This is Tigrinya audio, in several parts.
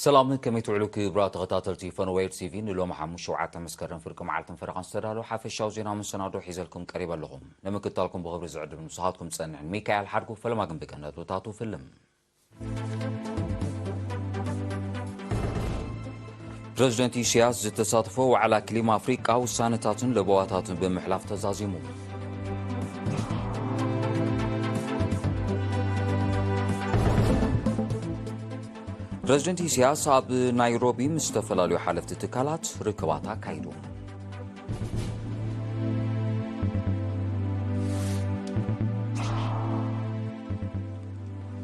سلام كمي تعلو كبرات غطاتلتي فنوير تي في نلوم حمو شوعات مسكرن فركم عالتن فرقان استدالو حافظ شاوزينا من سنادو حيزلكم قريبا لهم لما كنتالكم بغبر زعد من صحاتكم تسنعن ميكايل حركو فلما قم بكنات وتاتو فيلم بريزيدنت سياس زتصادفوا على كليما افريقيا وسانتاتن لبواتاتن بمحلاف تزازيمو بريزيدنت سياس اب نيروبي مستفلالو حالفت تكالات ركباتا كايدو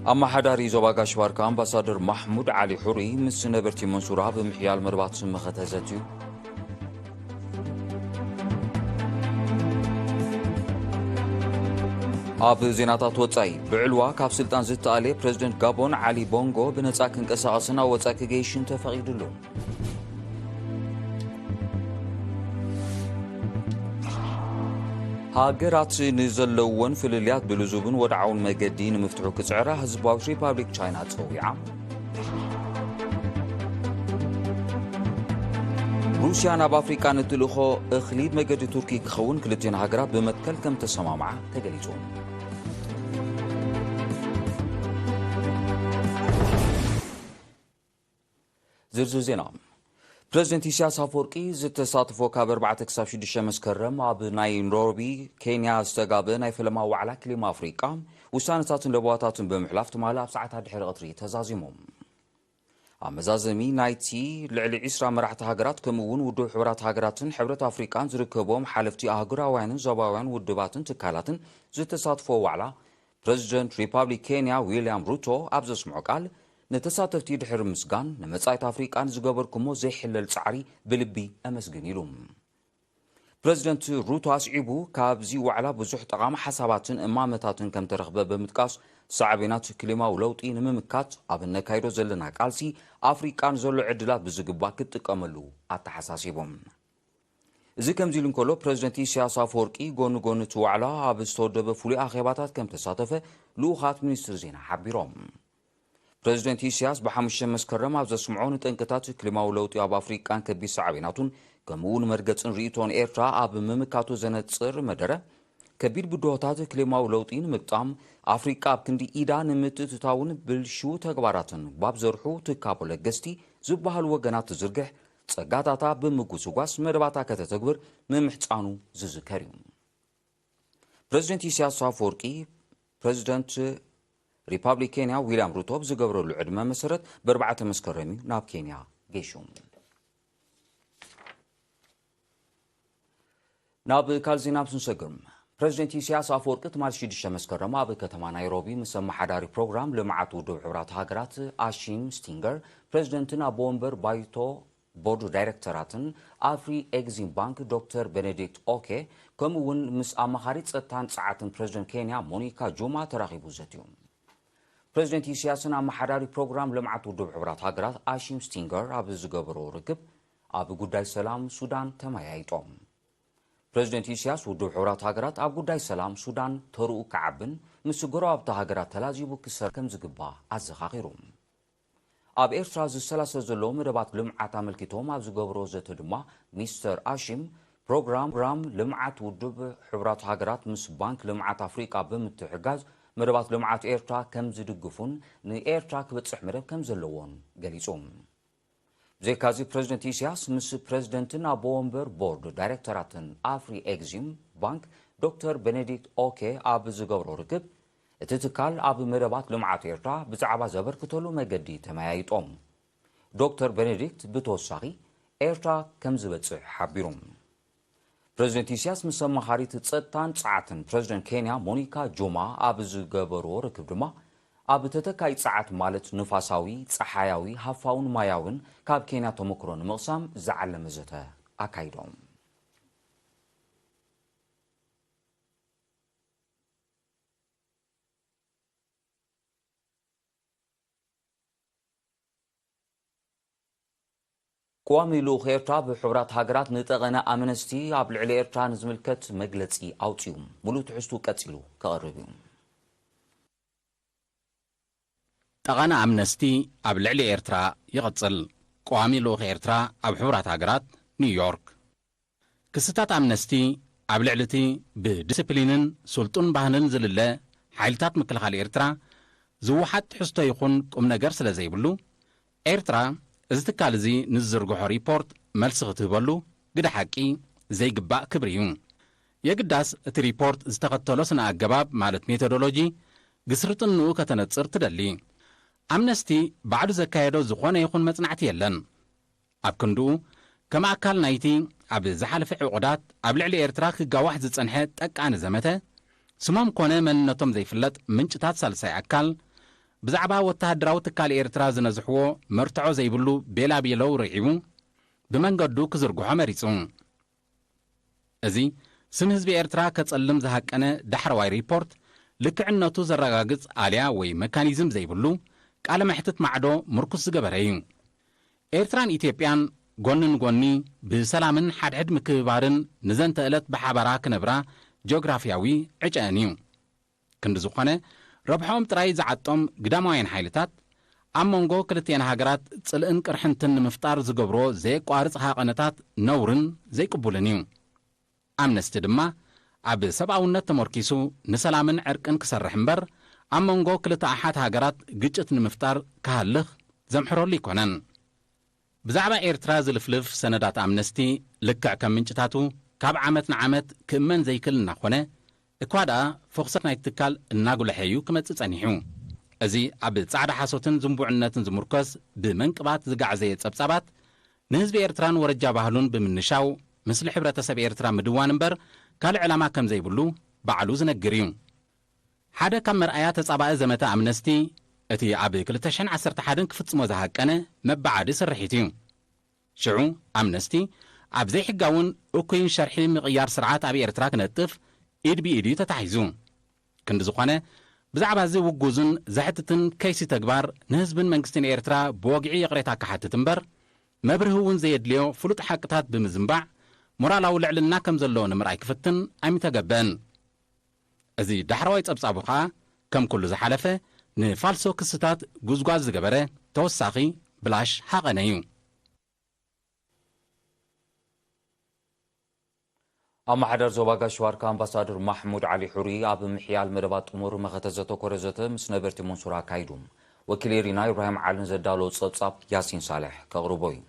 أما حداري زواجا شواركا أمباسادر محمود علي حوري مس نبرتي منصورها بمحيال مرباط سمخة هزتيو أب زيناتات وطاي بعلوا كاب سلطان زتالي بريزيدنت غابون علي بونغو بنصا كنقساسنا وطا كجيشن تفقيدلو هاجرات نزلون فلليات بلزوبن ودعون مجدين مفتوح كسعرها حزباوي ريبابليك تشاينا تصويعه روسيا ناب افريقيا نتلخو اخليد مجد تركي كخون كلتين هاجرات بمتكل كم تسمامعه تجليتون زرزو زينا بريزيدنت إسياس أفورقي زتصادفوا كابر بعد كساب شديش مسكرم أب نيروبي كينيا استقابل ناي فيلم وعلى كلمة أفريقيا وسانتاتن لبواتاتن بمحلافت مالا بساعتها دحر قطري تزازيمهم أمزازمي نايتي لعلي عسرا مرحت هاجرات كمون ودو حورات هاجراتن حبرت أفريقيان زركبهم حالفتي أهجراوين زباوين ودباتن تكالاتن زتصادفوا وعلى بريزيدنت ريبابليك كينيا ويليام روتو أبزس معقال نتساتفتي دحر مسغان نمصايت افريقان زغبركمو زي حلل صعري بلبي امسغن يلوم بريزيدنت روتو اسعيبو كابزي وعلا بزح طقام حساباتن امامتاتن كم ترخبه بمتقاس صعبينات كليما ولوطي نممكات ابن كايدو زلنا قالسي افريقان زلو عدلات بزغبا كتقملو اتحساسيبهم زي كم زيلن كولو بريزيدنت إسياس أفورقي غون توعلا ابستودب فولي اخيباتات كم تساتفه لوخات مينستر زينا حبيروم بريزيدنت إسياس بحمش مسكرم أبز سمعون تنكتات كلمة ولوطي أب أفريقيان كبي صعبيناتون كمون مرقصن ريتون إيرترا أب ممكاتو زنتصر مدرة كبير بدوهتات كلمة ولوطين مقطام أفريقيا بكندي إيدا نمتتتاون بالشو تقباراتن باب زرحو تكابو لقستي زبها الوغنات زرقح تصقاتاتا بمقوسوغاس مدباتا كتتقبر ممحتانو ززكاريون بريزيدنت إسياس أفورقي بريزيدنت ريبابليك كينيا ويليام روتو بزغبرو العدمه مسرت بربعه مسكرمي ناب كينيا جيشوم ناب كالزيناب سنسقم بريزيدنت إسياس أفورقي تمارشي ديش مسكرم اب كتما نيروبي مسمى حداري بروجرام لمعات ودو حورات هاجرات آشيم ستينجر بريزيدنتنا بومبر بايتو بورد دايركتوراتن افري اكزيم بانك دكتور بنديكت اوكي كمون مس امخاريت صتان صعاتن بريزيدنت كينيا مونيكا جوما تراخيبو زتيوم بريزيدنت إسياسنا محراري بروجرام لمعت ودو حورات هاجرات آشيم ستينجر أب زغبرو ركب أب قداي سلام سودان تمايايطوم بريزيدنت إسياس ودو حورات هاجرات أب قداي سلام سودان ترؤو كعبن مسغرو أب هاجرات تلازيبو كسر كم زغبا أزخاخيروم أب إيرتراز السلاسة زلو مدبات لمعت عملكتهم أب زغبرو زتدما مستر آشيم بروجرام لمعت ودو حورات هاجرات مس بانك لمعت أفريقيا بمتحجاز مربات لمعات إيرترا كم زدقفون إيرترا كبتصح مرب كم زلوون قليصوم زي كازي بريزيدنت إسياس مس بريزيدنتنا بومبر بورد دايركتوراتن افري اكزيم بانك دكتور بنديكت اوكي اب زغبرو ركب اتتكال اب مربات لمعات إيرترا بزعبا زبركتلو مجدي تمايطوم دكتور بنديكت بتوساغي إيرترا كم زبتصح حبيروم بريزيدنت إسياس مسمى خاريت تصتان صعاتن بريزيدنت كينيا مونيكا جوما أبز جبرو ركب دما أب تتكاي صعات مالت نفاساوي صحاياوي هفاون ماياون كاب كينيا تمكرون مقسام زعل مزته أكايدوم قوامي لو خيرتا بحبرات هاجرات نتغنى أمنستي أب العلي إيرترا نزملكت مجلسي أوتيوم ملو تحستو كاتيلو كقربيوم ጠቓና ኣምነስቲ ኣብ ልዕሊ ኤርትራ ይቕጽል ቋሚ ልኡኽ ኤርትራ ኣብ ሕቡራት ሃገራት ኒውዮርክ ክስታት ኣምነስቲ ኣብ ልዕሊቲ ብዲስፕሊንን ስልጡን ባህልን ዝልለ ሓይልታት ምክልኻል ኤርትራ ዝውሓት ትሕዝቶ ይኹን ቁም ነገር ስለ ዘይብሉ ኤርትራ እዚ ትካል እዚ ንዝዝርግሖ ሪፖርት መልሲ ክትህበሉ ግደ ሓቂ ዘይግባእ ክብሪ እዩ የግዳስ እቲ ሪፖርት ዝተኸተሎ ስነ ኣገባብ ማለት ሜቶዶሎጂ ግስርጥንኡ ከተነጽር ትደሊ ኣምነስቲ ባዕሉ ዘካየዶ ዝኾነ ይኹን መጽናዕቲ የለን ኣብ ክንድኡ ከም ኣካል ናይቲ ኣብ ዝሓለፈ ዕቑዳት ኣብ ልዕሊ ኤርትራ ክጋዋሕ ዝጸንሐ ጠቃኒ ዘመተ ስሞም ኮነ መንነቶም ዘይፍለጥ ምንጭታት ሳልሳይ ኣካል ብዛዕባ ወተሃደራዊ ትካል ኤርትራ ዝነዝሕዎ መርትዖ ዘይብሉ ቤላቤለው ርዒቡ ብመንገዱ ክዝርግሖ መሪጹ እዚ ስም ህዝቢ ኤርትራ ከጸልም ዝሃቀነ ዳሕረዋይ ሪፖርት ልክዕነቱ ዘረጋግጽ ኣልያ ወይ መካኒዝም ዘይብሉ ቃለ መሕትት ማዕዶ ምርኩስ ዝገበረ እዩ ኤርትራን ኢትዮጵያን ጎንን ጎኒ ብሰላምን ሓድሕድ ምክብባርን ንዘንተ ዕለት ብሓባራ ክነብራ ጂኦግራፊያዊ ዕጨን እዩ ክንዲ ዝኾነ ረብሖም ጥራይ ዝዓጦም ግዳማውያን ሓይልታት ኣብ መንጎ ክልቴን ሃገራት ጽልእን ቅርሕንትን ንምፍጣር ዝገብሮ ዘየቋርጽ ሃቐነታት ነውርን ዘይቅቡልን እዩ ኣምነስቲ ድማ ኣብ ሰብኣውነት ተመርኪሱ ንሰላምን ዕርቅን ክሰርሕ እምበር ኣብ መንጎ ክልተ ኣሓት ሃገራት ግጭት ንምፍጣር ክሃልኽ ዘምሕረሉ ይኮነን ብዛዕባ ኤርትራ ዝልፍልፍ ሰነዳት ኣምነስቲ ልክዕ ከም ምንጭታቱ ካብ ዓመት ንዓመት ክእመን ዘይክል እናኾነ እኳ ደኣ ፎክሰት ናይቲ ትካል እናጉልሐዩ ክመጽእ ጸኒሑ እዚ ኣብ ጻዕዳ ሓሶትን ዝንቡዕነትን ዝምርኮስ ብመንቅባት ዝጋዕዘየ ጸብጻባት ንህዝቢ ኤርትራን ወረጃ ባህሉን ብምንሻው ምስሊ ሕብረተሰብ ኤርትራ ምድዋን እምበር ካልእ ዕላማ ከም ዘይብሉ ባዕሉ ዝነግር እዩ ሓደ ካብ መርኣያ ተጻባኢ ዘመተ ኣምነስቲ እቲ ኣብ 2011 ክፍጽሞ ዝሃቀነ መባዓዲ ስርሒት እዩ ሽዑ ኣምነስቲ ኣብ ዘይሕጋውን እኩይን ሸርሒ ምቕያር ስርዓት ኣብ ኤርትራ ክነጥፍ ኢድ ብኢድ ተታሒዙ ክንዲ ዝኾነ ብዛዕባ እዚ ውጉዝን ዘሕትትን ከይሲ ተግባር ንህዝብን መንግስትን ኤርትራ ብወግዒ የቕሬታ ክሓትት እምበር መብርህ እውን ዘየድልዮ ፍሉጥ ሓቅታት ብምዝምባዕ ሞራላዊ ልዕልና ከም ዘለዎ ንምርኣይ ክፍትን ኣይምተገበን እዚ ዳሕረዋይ ጸብጻቡ ኸዓ ከም ኩሉ ዝሓለፈ ንፋልሶ ክስታት ጉዝጓዝ ዝገበረ ተወሳኺ ብላሽ ሓቐነ እዩ ኣብ ማሕደር ዞባ ጋሽዋርካ ኣምባሳደር ማሕሙድ ዓሊ ሑሪ ኣብ ምሕያል መደባት ጥሙር መኸተ ዘተኮረ ዘተ ምስ ነበርቲ መንሱር ኣካይዱ ወኪል ኤሪና ኢብራሂም ዓልን ዘዳለዎ ጸብጻብ ያሲን ሳልሕ ከቕርቦ እዩ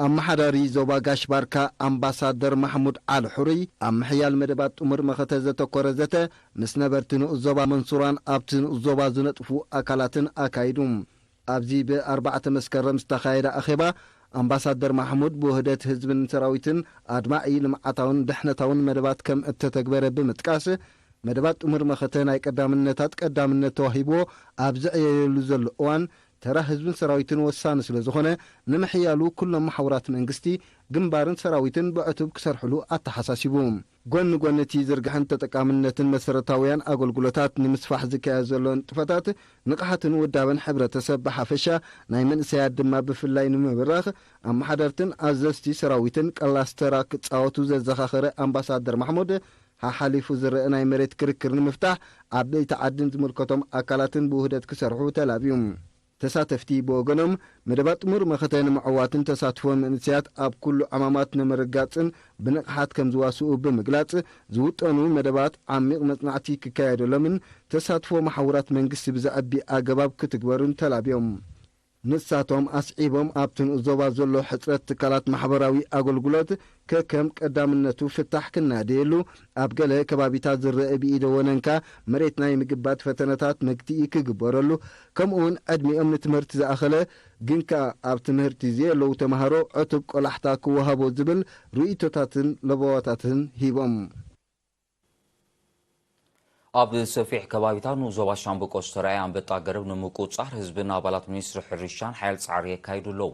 ኣመሓዳሪ ዞባ ጋሽባርካ ኣምባሳደር ማሕሙድ ዓሊ ሑሪ ኣብ ምሕያል መደባት ጥሙር መኸተ ዘተኮረ ዘተ ምስ ነበርቲ ንኡስ ዞባ መንሱራን ኣብቲ ንኡስ ዞባ ዝነጥፉ ኣካላትን ኣካይዱ ኣብዚ ብ4 መስከረም ዝተኻየደ ኣኼባ ኣምባሳደር ማሕሙድ ብውህደት ህዝብን ሰራዊትን ኣድማዒ ልምዓታውን ድሕነታውን መደባት ከም እተተግበረ ብምጥቃስ መደባት ጥሙር መኸተ ናይ ቀዳምነት ተዋሂብዎ ኣብ ዝዕየየሉ ዘሎ እዋን ተራ ህዝብን ሰራዊትን ወሳኒ ስለ ዝኾነ ንምሕያሉ ኩሎም ማሕበራት መንግስቲ ግንባርን ሰራዊትን ብዕቱብ ክሰርሕሉ ኣተሓሳሲቡ ጎኒ ጎንቲ ዝርግሕን ተጠቃምነትን መሰረታውያን ኣገልግሎታት ንምስፋሕ ዝካየድ ዘሎ ንጥፈታት ንቕሓትን ውዳበን ሕብረተሰብ ብሓፈሻ ናይ መንእሰያት ድማ ብፍላይ ንምብራኽ ኣመሓደርትን ኣዘዝቲ ሰራዊትን ቀላስተራ ክጻወቱ ዘዘኻኸረ ኣምባሳደር ማሕሙድ ሓሊፉ ዝረአ ናይ መሬት ክርክር ንምፍታሕ ዓበይቲ ዓድን ዝምልከቶም ኣካላትን ብውህደት ክሰርሑ ተላብዩ ተሳተፍቲ ብወገኖም መደባት ጥሙር መኸተ ንምዕዋትን ተሳትፎ መንእሰያት ኣብ ኩሉ ዓማማት ንምርጋጽን ብንቕሓት ከም ዝዋስኡ ብምግላጽ ዝውጠኑ መደባት ዓሚቕ መጽናዕቲ ክካየደሎምን ተሳትፎ ማሕበራት መንግስቲ ብዘዕቢ ኣገባብ ክትግበሩን ተላብዮም ንሳቶም ኣስዒቦም ኣብቲ ንኡስ ዞባ ዘሎ ሕፅረት ትካላት ማሕበራዊ ኣገልግሎት ከከም ቀዳምነቱ ፍታሕ ክናደየሉ ኣብ ገለ ከባቢታት ዝረአ ብኢደ ወነንካ መሬት ናይ ምግባት ፈተነታት መግቲኢ ክግበረሉ ከምኡውን ዕድሚኦም ንትምህርቲ ዝኣኸለ ግንካ ኣብ ትምህርቲ ዘየለዉ ተምሃሮ ዕቱብ ቆላሕታ ክወሃቦ ዝብል ርእቶታትን ለበዋታትን ሂቦም ኣብ ሰፊሕ ከባቢታት ንዞባ ሻምበቆ ዝተረኣየ ኣንበጣ ገረብ ንምቁጻር ህዝብን ኣባላት ሚኒስትሪ ሕርሻን ሓይል ጻዕሪ የካይዱ ኣለዉ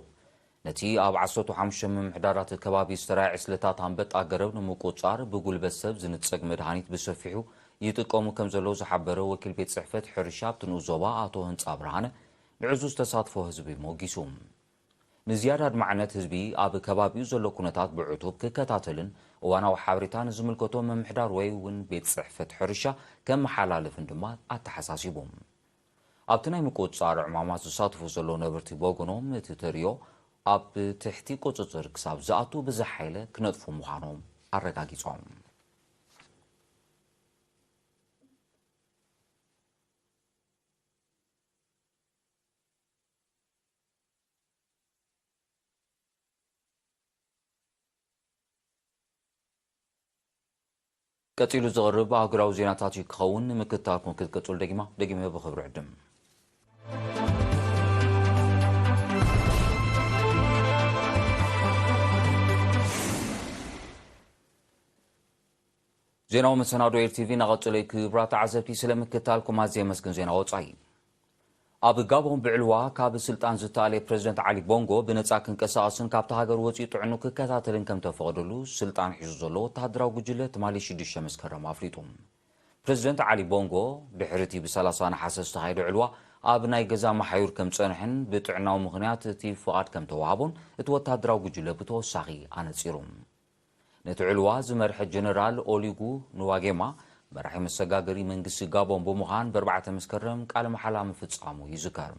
ነቲ ኣብ 15 ምምሕዳራት ከባቢ ዝተረኣየ ዕስለታት ኣንበጣ ገረብ ንምቁጻር ብጉልበት ሰብ ዝንጸግ መድሃኒት ብሰፊሑ ይጥቀሙ ከም ዘለዉ ዝሓበረ ወኪል ቤት ጽሕፈት ሕርሻ ኣብቲ ንኡስ ዞባ ኣቶ ህንጻ ብርሃነ ንዕዙዝ ተሳትፎ ህዝቢ ሞጊሱ ንዝያዳ ድማዕነት ህዝቢ ኣብ ከባቢኡ ዘሎ ኩነታት ብዕቱብ ክከታተልን እዋናዊ ሓበሬታን ዝምልከቶ መምሕዳር ወይ እውን ቤት ጽሕፈት ሕርሻ ከመሓላልፍን ድማ ኣተሓሳሲቦም ኣብቲ ናይ ምቁፅጻር ዕማማት ዝሳተፉ ዘሎ ነበርቲ በጎኖም እቲ ተርዮ ኣብ ትሕቲ ቁፅፅር ክሳብ ዝኣቱ ብዝሓይለ ክነጥፉ ምዃኖም ኣረጋጊጾም ቀፂሉ ዝቕርብ ኣህጉራዊ ዜናታት ክኸውን ምክትታልኩም ክትቀጽሉ ደጊመ ብኽብሪ ዕድም ዜናው መሰናዶ ኤርቲቪ ናቐጽለይ ክብራት ዓዘብቲ ስለምክትታልኩም ኣዝየ መስግን ዜና ወጻኢ ኣብ ጋቦን ብዕልዋ ካብ ስልጣን ዝተኣለየ ፕሬዝደንት ዓሊ ቦንጎ ብነጻ ክንቀሳቐስን ካብቲ ሃገር ወፂኡ ጥዕኑ ክከታተልን ከም ተፈቕደሉ ስልጣን ሒዙ ዘሎ ወተሃደራዊ ጉጅለ ትማሊ 6 መስከረም ኣፍሊጡ ፕሬዝደንት ዓሊ ቦንጎ ድሕሪ እቲ ብ30 ናሓሰ ዝተኻየደ ዕልዋ ኣብ ናይ ገዛ መሓዩር ከም ጸንሕን ብጥዕናዊ ምኽንያት እቲ ፍቓድ ከም ተዋሃቦን እቲ ወተሃደራዊ ጉጅለ ብተወሳኺ ኣነጺሩ ነቲ ዕልዋ ዝመርሐ ጀነራል ኦሊጉ ንዋጌማ መራሒ መሰጋገሪ መንግስቲ ጋቦን ብምዃን ብ4 መስከረም ቃለ መሓላ ምፍጻሙ ይዝከር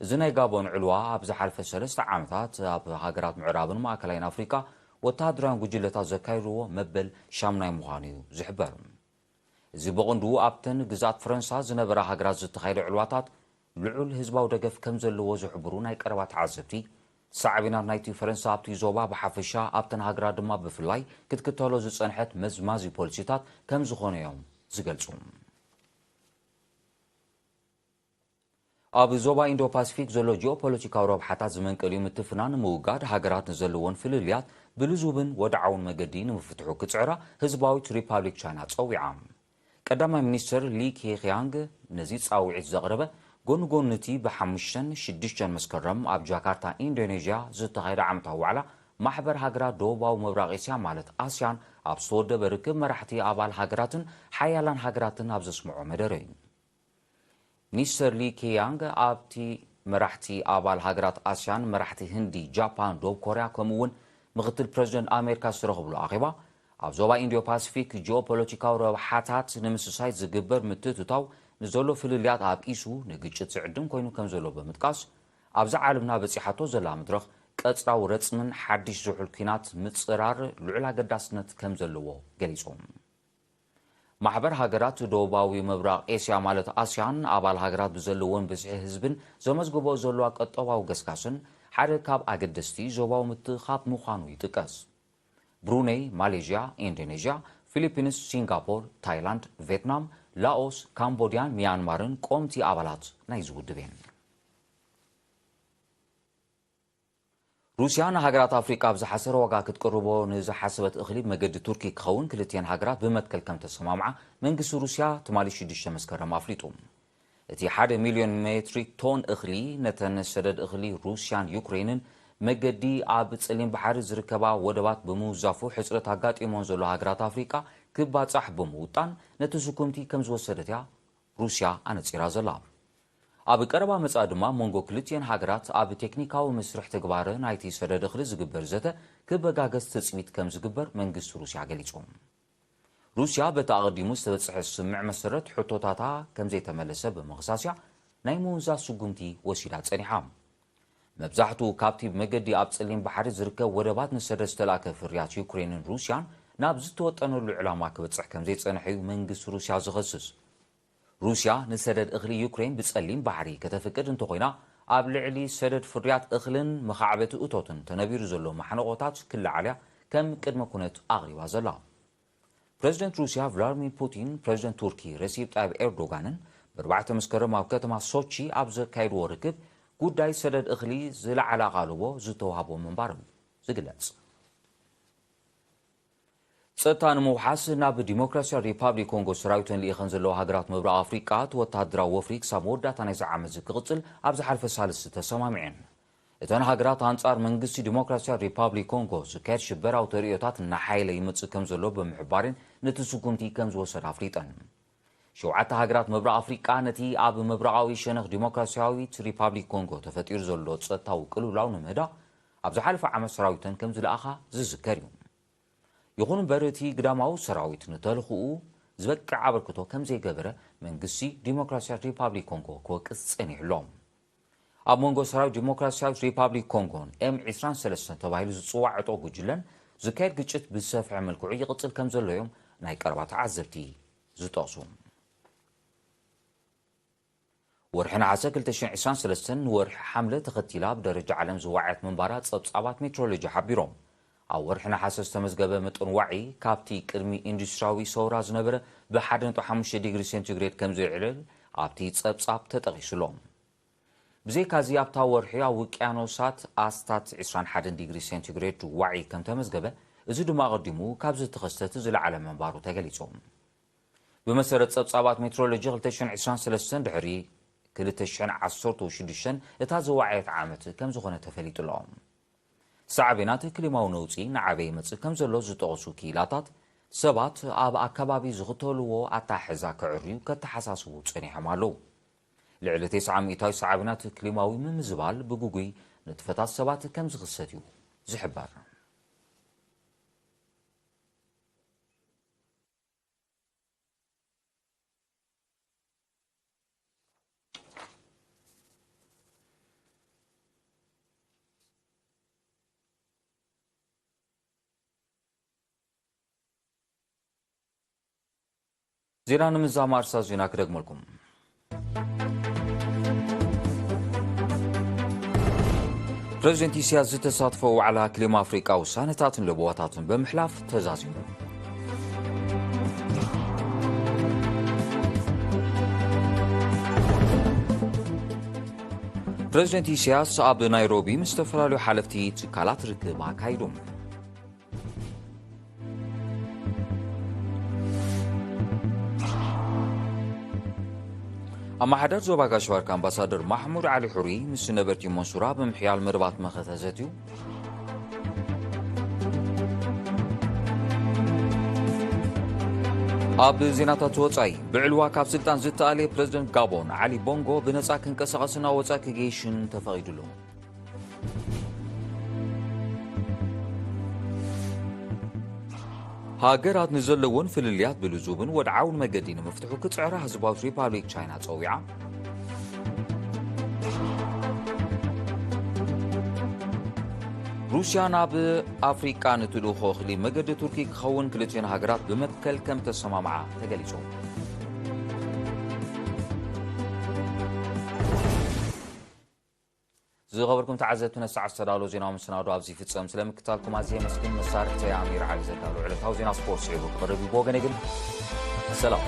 እዚ ናይ ጋቦን ዕልዋ ኣብ ዝሓለፈ 3 ዓመታት ኣብ ሃገራት ምዕራብን ማእከላይን ኣፍሪካ ወተሃደራውያን ጉጅለታት ዘካይድዎ መበል ሻምናይ ምዃኑ እዩ ዝሕበር እዚ ብቕንዱ ኣብተን ግዛት ፈረንሳ ዝነበራ ሃገራት ዝተኻየደ ዕልዋታት ልዑል ህዝባዊ ደገፍ ከም ዘለዎ ዝሕብሩ ናይ ቀረባ ተዓዘብቲ ሳዕቢናት ናይቲ ፈረንሳ ኣብቲ ዞባ ብሓፈሻ ኣብተን ሃገራት ድማ ብፍላይ ክትክተሎ ዝጸንሐት መዝማዚ ፖሊሲታት ከም ዝኾነ እዮም ዝገልጹ ኣብ ዞባ ኢንዶ ፓሲፊክ ዘሎ ጂኦፖለቲካዊ ረብሓታት ዝመንቀልዩ ምትፍናን ምውጋድ ሃገራት ንዘለዎን ፍልልያት ብልዙብን ወድዓውን መገዲ ንምፍትሑ ክጽዕራ ህዝባዊት ሪፓብሊክ ቻይና ጸዊዓ ቀዳማይ ሚኒስትር ሊ ኬኺያንግ ነዚ ጻውዒት ዘቕረበ ጎንጎን ነቲ ብ5-6 መስከረም ኣብ ጃካርታ ኢንዶኔዥያ ዝተኻየደ ዓመታዊ ዋዕላ ማሕበር ሃገራት ደቡባዊ ምብራቕ እስያ ማለት ኣስያን ኣብ ዝተወደበ ርክብ መራሕቲ ኣባል ሃገራትን ሓያላን ሃገራትን ኣብ ዘስምዖ መደረ እዩ ሚኒስተር ሊ ኬያንግ ኣብቲ መራሕቲ ኣባል ሃገራት ኣስያን መራሕቲ ህንዲ ጃፓን ደቡብ ኮርያ ከምኡውን ምክትል ፕሬዚደንት ኣሜሪካ ዝተረኸብሉ ኣኼባ ኣብ ዞባ ኢንዶ ፓሲፊክ ጂኦፖለቲካዊ ረብሓታት ንምስሳይ ዝግበር ምትእትታው ንዘሎ ፍልልያት ኣብ ኢሱ ንግጭት ዝዕድም ኮይኑ ከም ዘሎ ብምጥቃስ ኣብዛ ዓለምና በፂሓቶ ዘላ መድረኽ ቀፅራዊ ረፅምን ሓድሽ ዝውሕል ኩናት ምፅራር ልዑል ኣገዳስነት ከም ዘለዎ ገሊፆም ማሕበር ሃገራት ደቡባዊ ምብራቕ ኤስያ ማለት ኣስያን ኣባል ሃገራት ብዘለዎን ብዝሒ ህዝብን ዘመዝግቦ ዘለዋ ቀጠዋዊ ገስጋስን ሓደ ካብ ኣገደስቲ ዞባዊ ምትኻብ ምዃኑ ይጥቀስ ብሩኔይ ማሌዥያ ኢንዶኔዥያ ፊሊፒንስ ሲንጋፖር ታይላንድ ቪየትናም ላኦስ ካምቦዲያን ሚያንማርን ቆምቲ ኣባላት ናይ ዝውድብ እየን ሩስያ ንሃገራት ኣፍሪቃ ብዝሓሰረ ዋጋ ክትቀርቦ ንዝሓሰበት እኽሊ መገዲ ቱርኪ ክኸውን ክልቲአን ሃገራት ብመትከል ከም ተሰማምዓ መንግስቲ ሩስያ ትማሊ 6 መስከረም ኣፍሊጡ እቲ 1 ሚልዮን ሜትሪክ ቶን እኽሊ ነተን ሰደድ እኽሊ ሩስያን ዩክሬንን መገዲ ኣብ ጸሊም ባሕሪ ዝርከባ ወደባት ብምውዛፉ ሕፅረት ኣጋጢሞን ዘሎ ሃገራት ኣፍሪቃ ክባጻሕ ብምውጣን ነቲ ስኩምቲ ከም ዝወሰደት እያ ሩስያ ኣነፂራ ዘላ ኣብ ቀረባ መጻ ድማ ሞንጎ ክልቲአን ሃገራት ኣብ ቴክኒካዊ መስርሕ ተግባር ናይቲ ሰደድ እኽሊ ዝግበር ዘተ ክበጋገዝ ትፅቢት ከም ዝግበር መንግስቲ ሩስያ ገሊጹ ሩስያ በቲ ኣቐዲሙ ዝተበፅሐ ስምዕ መሰረት ሕቶታታ ከም ዘይተመለሰ ብምኽሳስያ ናይ ምውዛዝ ስጉምቲ ወሲዳ ጸኒሓ መብዛሕትኡ ካብቲ መገዲ ኣብ ጸሊም ባሕሪ ዝርከብ ወደባት ንሰደድ ዝተላከ ፍርያት ዩክሬንን ሩስያን ናብ ዝተወጠነሉ ዕላማ ክበፅሕ ከም ዘይጸንሐዩ መንግስቲ ሩስያ ዝኸስስ ሩስያ ንሰደድ እኽሊ ዩክሬን ብጸሊም ባሕሪ ከተፍቅድ እንተኾይና ኣብ ልዕሊ ሰደድ ፍርያት እኽልን መኻዕበቲ እቶትን ተነቢሩ ዘሎ ማሕነቆታት ክለዓልያ ከም ቅድመ ኩነት ኣቕሪባ ዘላ ፕሬዚደንት ሩስያ ቭላድሚር ፑቲን ፕሬዚደንት ቱርኪ ረሲብ ጣይብ ኤርዶጋንን ብ4 መስከረም ኣብ ከተማ ሶቺ ኣብ ዘካይድዎ ርክብ ጉዳይ ሰደድ እኽሊ ዝለዓለ ቃልቦ ዝተዋሃቦ ምንባር ዝግለጽ ጸጥታ ንምውሓስ ናብ ዲሞክራሲያዊ ሪፓብሊክ ኮንጎ ሰራዊትን ልኢኸን ዘለዎ ሃገራት ምብራቕ ኣፍሪቃ ወተሃደራዊ ወፍሪ ክሳብ መወዳእታ ናይዚ ዓመት ክቕጽል ኣብ ዝሓለፈ ሳልሲ ተሰማሚዐን እተን ሃገራት ኣንጻር መንግስቲ ዲሞክራሲያዊ ሪፓብሊክ ኮንጎ ዝካየድ ሽበራዊ ተርእዮታት እናሓየለ ይመጽእ ከም ዘሎ ብምሕባርን ነቲ ስጉምቲ ከም ዝወሰደ ኣፍሊጠን شوعة هاجرات مبرق أفريقيا نتي أب مبرقاوي شنخ ديمقراطياوي ريبابليك كونغو تفتير زلو تصتاو كلو لاون مهدا أبز حالف عام سراويتن كم زلأخا زذكريوم يخون برتي قداماو سراويت نتلخو زبقع عبركتو كم زي قبره من قسي ديمقراطيا ريبابليك كونغو كوكس انيحلوم أب مونغو سراوي ديمقراطيا ريبابليك كونغون M23 تبايلو زصواع عطو جلن زكاير قجت بالسافع ملكوعي قتل كم زلو يوم نايك 4 عزبتي زطاسوم ورحنا عساكل تشين عسان سلسن ورح حملة تختيلا بدرجة عالم زواعات منبارات صبصابات مترولوجي حبيروم أو ورحنا حاسس تمزقبة متن وعي كابتي كرمي اندستراوي سورا زنبرة بحدن تو 5 ديجري سنتيغريد كمزو علل عبتي تصبصاب تتغيسلوم بزي كازي ابتا ورحيا وكيانوسات استات 21 ديجري سنتيغريد وعي كم تمزقبة ازو دما قدمو كابز تخستت زل عالم منبارو تغليصوم بمسرت صبصابات مترولوجي 2023 دحري كلتشن عصرت وشدشن اتازوعيت عامت كم زغنة تفليت لهم سعبينات كلماو نوصي نعبي مص كم زلو زطقسو كيلاتات سبات اب اكبابي زغتلو اتاحزا كعريو كتحساسو صنيحمالو لعل 900 سعبينات كلماوي من زبال بغوغي نتفتات سبات كم زغستيو زحبار زيران من زامار سازينا كدقم لكم بريزيدنت إسياس تتصادفوا على كليم أفريقيا وسانتات لبواتات بمحلاف تزازيم بريزيدنت إسياس أب نيروبي مستفرالو حالفتي تكالات ركبا كايدوم أما حدر زوبا كاشوارك أمباسادر محمود علي حوري مس نبرتي منصورة بمحيال مربات مختزتيو أب زيناتات وصاي بعلوا كاب سلطان زتالي بريزيدنت غابون علي بونغو بنصا كنقسقسنا وصا كجيشن تفقيدلو هاجرات نزلون فلليات بلزوبن ودعاون مقدين مفتحو كتصعرها هزباوت ريبابليك تشاينا تصويعة روسيا ناب أفريقيا نتلو خوخلي مقد تركي كخون كلتين هاجرات بمكل كم تسمى معاه تقليسون زي خبركم تعزتنا الساعة السلالو زينا ومسنادو أبزي في تصام سلام كتالكم عزيزي مسكين مسارح تي عمير علي زدالو على تاو زينا سبورتس عيبو قربي بوغن يقل السلام